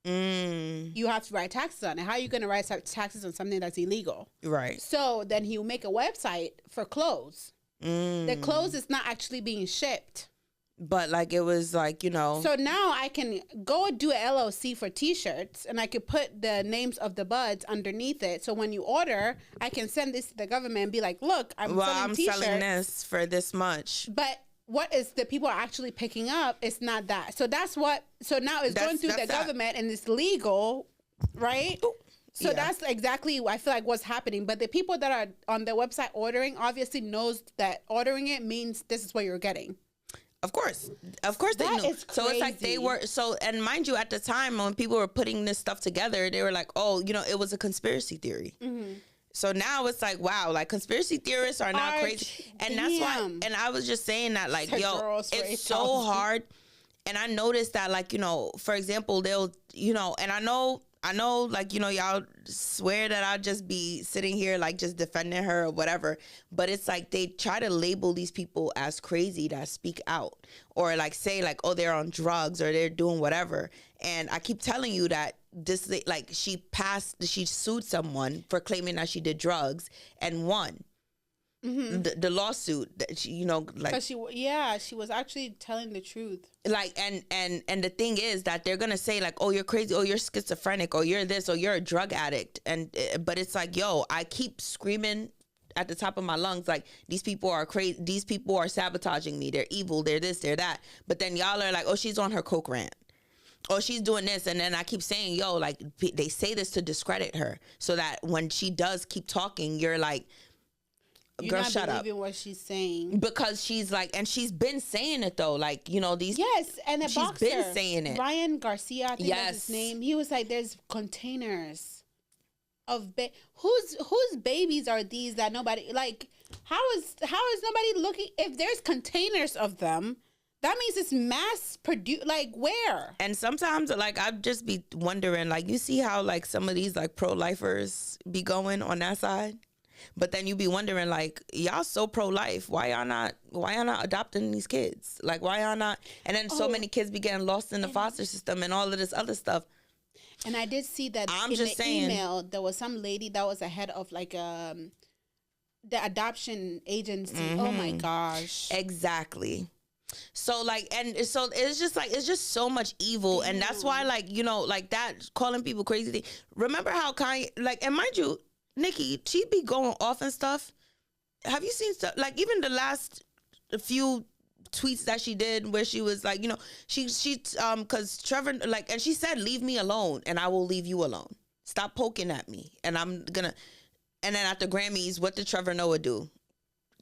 in? You have to write taxes on it. How are you going to write taxes on something that's illegal? Right. So then he'll make a website for clothes. The clothes is not actually being shipped. But like it was like, you know. So now I can go do an LLC for T-shirts, and I could put the names of the buds underneath it. So when you order, I can send this to the government and be like, look, I'm selling this for this much. But what is the people are actually picking up is not that. So that's what. So now it's going through the government and it's legal, right? Ooh. So that's exactly, I feel like, what's happening. But the people that are on the website ordering obviously knows that ordering it means this is what you're getting. Of course they knew. So it's like they were, so, and mind you, at the time when people were putting this stuff together, they were like, oh, you know, it was a conspiracy theory. So now it's like, wow, like conspiracy theorists are not crazy. And that's why, and I was just saying that, like, yo, it's so hard. And I noticed that, like, you know, for example, they'll, you know, and I know, like, you know, y'all swear that I'll just be sitting here, like, just defending her or whatever. But it's like they try to label these people as crazy that speak out, or like say like, oh, they're on drugs or they're doing whatever. And I keep telling you that this, like, she sued someone for claiming that she did drugs and won. The lawsuit that she, you know, like, she was actually telling the truth. Like, and the thing is that they're gonna say like, oh, you're crazy, oh, you're schizophrenic, or you're this, or you're a drug addict, and but it's like, yo, I keep screaming at the top of my lungs, like, these people are crazy, these people are sabotaging me, they're evil, they're this, they're that, but then y'all are like, oh, she's on her coke rant. Oh, she's doing this. And then I keep saying, yo, like, they say this to discredit her so that when she does keep talking, you're like, girl, shut up. What she's saying, because she's like, and she's been saying it though, like, you know, these, and a she's boxer, been saying it. Ryan Garcia, I think that's his name. He was like, there's containers of whose babies are these that nobody, like, how is nobody looking? If there's containers of them, that means it's mass produced. Like, where? And sometimes, like, I'd just be wondering, like, you see how like some of these like pro-lifers be going on that side. But then you be wondering, like, y'all so pro-life. Why y'all not adopting these kids? Like, why y'all not? And then so many kids be getting lost in the foster system and all of this other stuff. And I did see that email, there was some lady that was a head of like the adoption agency. Oh my gosh. Exactly. So like, and so it's just so much evil. And that's why, like, you know, like that, calling people crazy. Remember how Kanye, like, and mind you, Nicki, she be going off and stuff. Have you seen stuff like even the last few tweets that she did where she was like, you know, she because Trevor, like, and she said, leave me alone and I will leave you alone. Stop poking at me and I'm gonna. And then at the Grammys, what did Trevor Noah do?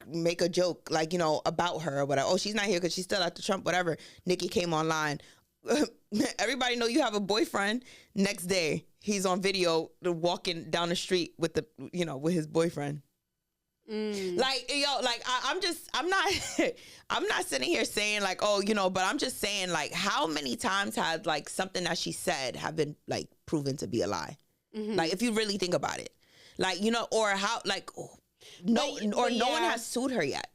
Make a joke, like, you know, about her or whatever. Oh, she's not here because she's still at the Trump, whatever. Nicki came online. Everybody know you have a boyfriend. Next day, he's on video walking down the street with the, you know, with his boyfriend. Like, yo, like, I'm not sitting here saying like, oh, you know, but I'm just saying like, how many times has like something that she said have been like proven to be a lie? Like, if you really think about it, like, you know, or how, like, no one has sued her yet.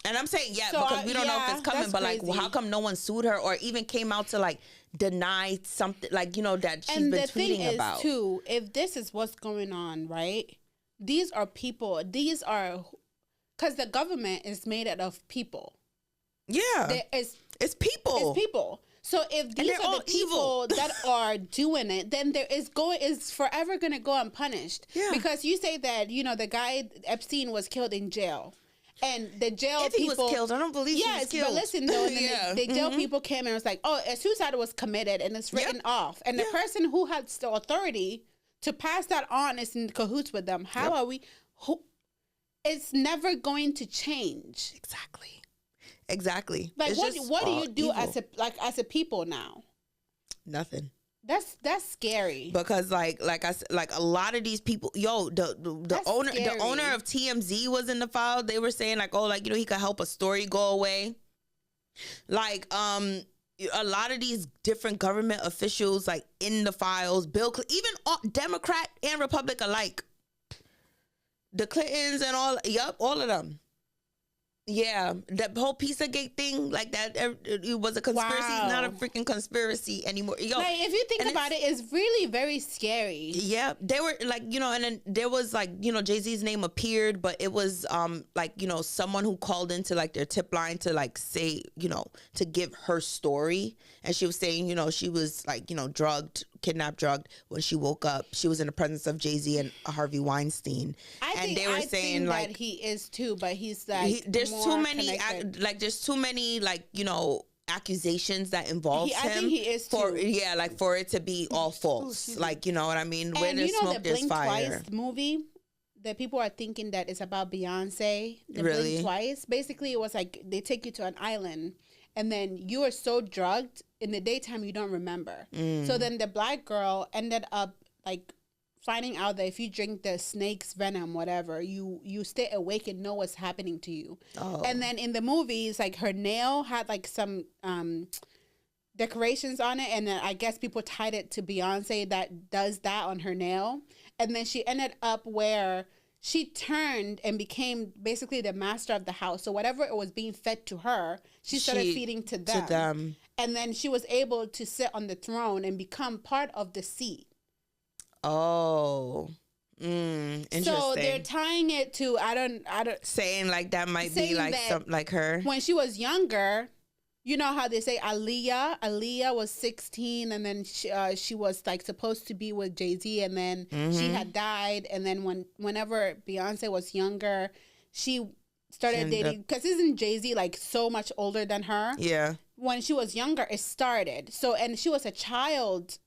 And I'm saying because we don't know if it's coming, but like, well, how come no one sued her or even came out to like deny something, like, you know, that she's been tweeting about? And the thing is too, if this is what's going on, right? These are people. These are, because the government is made out of people. Yeah, it's people. It's people. So if these are the people that are doing it, then there is forever going to go unpunished. Yeah. Because you say that, you know, the guy Epstein was killed in jail. And the jail if people... he was killed, I don't believe he was killed. Yes, but listen, though, the jail people came and was like, oh, a suicide was committed and it's written off. And the person who had the authority to pass that on is in cahoots with them. How are we... It's never going to change. Exactly. Like, what do you do evil. as a people now? Nothing. That's scary. Because like I said, like a lot of these people, the That's owner scary. the owner of TMZ was in the file. They were saying like, oh, like, you know, he could help a story go away. Like a lot of these different government officials, like, in the files, even Democrat and Republic alike, the Clintons and all of them. Yeah, that whole Pizzagate thing, like that, it was a conspiracy. Wow. It's not a freaking conspiracy anymore. Yo, like, if you think about it, it's really very scary. yeah, they were like, you know, and then there was like, you know, Jay-Z's name appeared, but it was like, you know, someone who called into like their tip line to like say, you know, to give her story, and she was saying, you know, she was like, you know, kidnapped, drugged. When she woke up, she was in the presence of Jay-Z and Harvey Weinstein. They were saying like that he is too, but he's like there's too many connected. there's too many, like, you know, accusations that involve him. I think he is too. Like for it to be all false. Like, you know what I mean? Where And there's you know, smoke, the there's Blink fire. Twice movie that people are thinking that it's about Beyonce. The Really? Blink Twice. Basically, it was like they take you to an island, and then you are so drugged in the daytime you don't remember. So then the black girl ended up like finding out that if you drink the snake's venom, whatever, you stay awake and know what's happening to you. Oh. And then in the movies, like her nail had like some decorations on it, and then I guess people tied it to Beyonce that does that on her nail. And then she ended up where she turned and became basically the master of the house. So whatever it was being fed to her, she started feeding to them. And then she was able to sit on the throne and become part of the seat. Oh. Interesting. So they're tying it to I don't saying like that might be like something like her. When she was younger, you know how they say Aaliyah was 16, and then she was like supposed to be with Jay-Z, and then she had died, and then whenever Beyonce was younger, she started dating, because isn't Jay-Z like so much older than her? Yeah. When she was younger, it started. So, and she was a child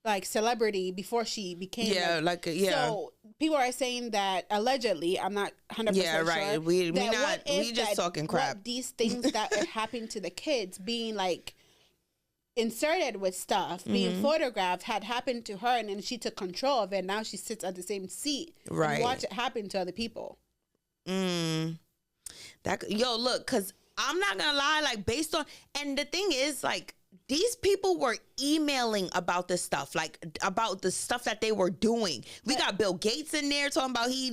like celebrity before she became So people are saying that allegedly, I'm not 100% sure. We just talking crap. What these things that are happening to the kids being like inserted with stuff, being photographed, had happened to her, and then she took control of it. Now she sits at the same seat and watch it happen to other people. Look, because I'm not gonna lie, like, based on, and the thing is, like, these people were emailing about this stuff, like about the stuff that they were doing. We got Bill Gates in there talking about he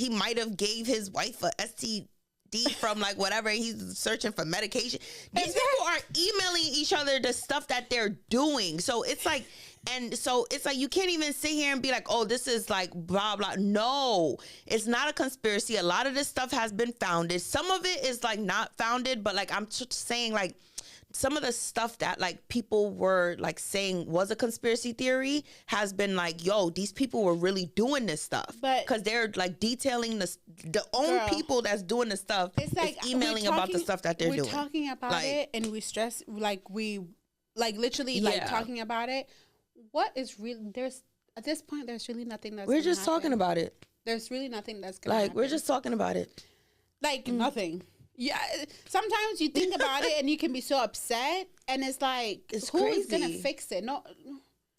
might have gave his wife a STD from like whatever. He's searching for medication. These people are emailing each other the stuff that they're doing. So it's like, you can't even sit here and be like, oh, this is like blah, blah. No, it's not a conspiracy. A lot of this stuff has been founded. Some of it is like not founded, but like I'm just saying, like, some of the stuff that like people were like saying was a conspiracy theory has been like, yo, these people were really doing this stuff, because they're like detailing the own people that's doing the stuff. It's like emailing about the stuff that they're doing. We're talking about it, and we stress literally talking about it. What is real? There's at this point, there's really nothing that's. We're just talking about it. There's really nothing that's gonna happen. We're just talking about it. Like nothing. Yeah, sometimes you think about it and you can be so upset, and it's like, who is gonna fix it? No,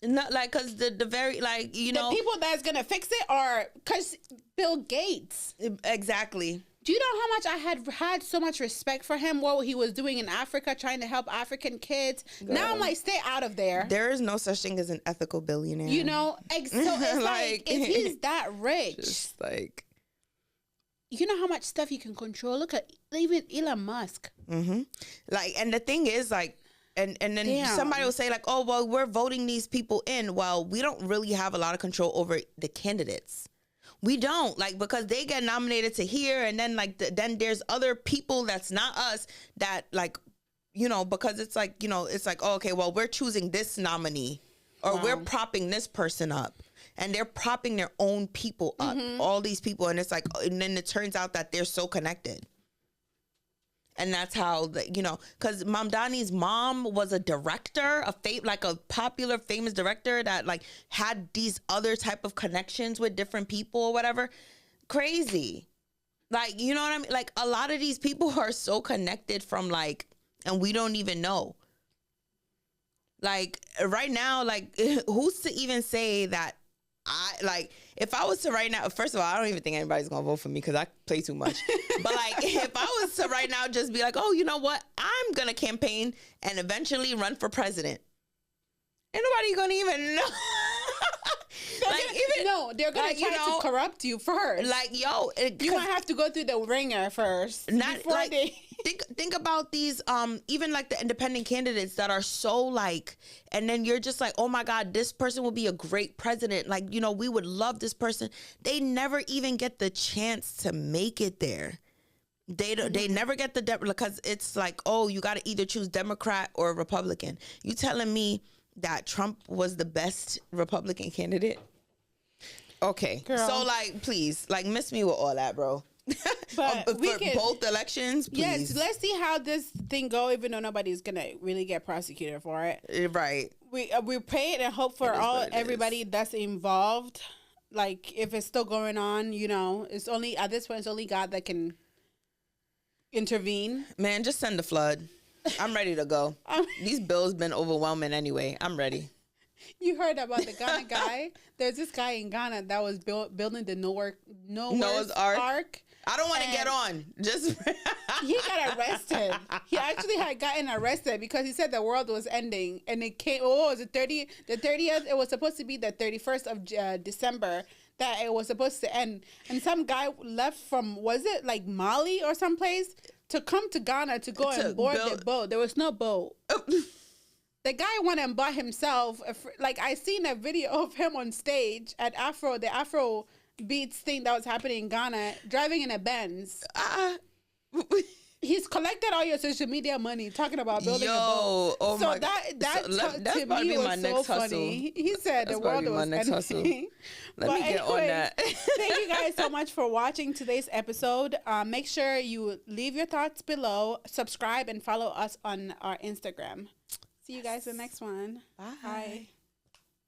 not like, because the very, like, you know, the people that's gonna fix it are because Bill Gates. Exactly. Do you know how much I had so much respect for him? What he was doing in Africa, trying to help African kids. Girl. Now I'm like, stay out of there. There is no such thing as an ethical billionaire. You know, so it's like if he's that rich, just like. You know how much stuff you can control? Look at even Elon Musk. Like, and the thing is, like, and then somebody will say, like, oh, well, we're voting these people in. Well, we don't really have a lot of control over the candidates. We don't, like, because they get nominated to here, and then like then there's other people that's not us that, like, you know, because it's like, you know, it's like, oh, okay, well, we're choosing this nominee, or we're propping this person up. And they're propping their own people up, all these people. And it's like, and then it turns out that they're so connected. And that's how, you know, because Mamdani's mom was a director, like a popular, famous director that like had these other type of connections with different people or whatever. Crazy. Like, you know what I mean? Like, a lot of these people are so connected from like, and we don't even know. Like right now, like who's to even say that if I was to right now, first of all, I don't even think anybody's gonna vote for me because I play too much. But like, if I was to right now just be like, oh, you know what, I'm gonna campaign and eventually run for president, ain't nobody gonna even know. They're gonna try to corrupt you first. Like, yo, you might have to go through the ringer first. Not like think about these even like the independent candidates that are so like, and then you're just like, oh my God, this person will be a great president. Like, you know, we would love this person. They never even get the chance to make it there. They never get because it's like, oh, you got to either choose Democrat or Republican. You telling me that Trump was the best Republican candidate? Okay. Girl. So like, please, like, miss me with all that, bro. But we can, both elections, please. Yes, let's see how this thing go, even though nobody's gonna really get prosecuted for it. Right. We pray it and hope for everybody that's involved. Like, if it's still going on, you know, it's only at this point, it's only God that can intervene. Man, just send the flood. I'm ready to go. These bills been overwhelming anyway. I'm ready. You heard about the Ghana guy? There's this guy in Ghana that was building the Noah's Ark. I don't want to get on. Just he got arrested. He actually had gotten arrested because he said the world was ending, and it came. Oh, it was the 30th. It was supposed to be the 31st of December that it was supposed to end. And some guy left from, was it like Mali or someplace, to come to Ghana to go and board the boat. There was no boat. The guy went and bought himself, like, I seen a video of him on stage at the Afro Beats thing that was happening in Ghana, driving in a Benz. He's collected all your social media money talking about building a boat. Oh so my that to me was so funny. He said the world was ending. Let me get on that. Thank you guys so much for watching today's episode. Make sure you leave your thoughts below, subscribe, and follow us on our Instagram. See you guys in the next one. Bye.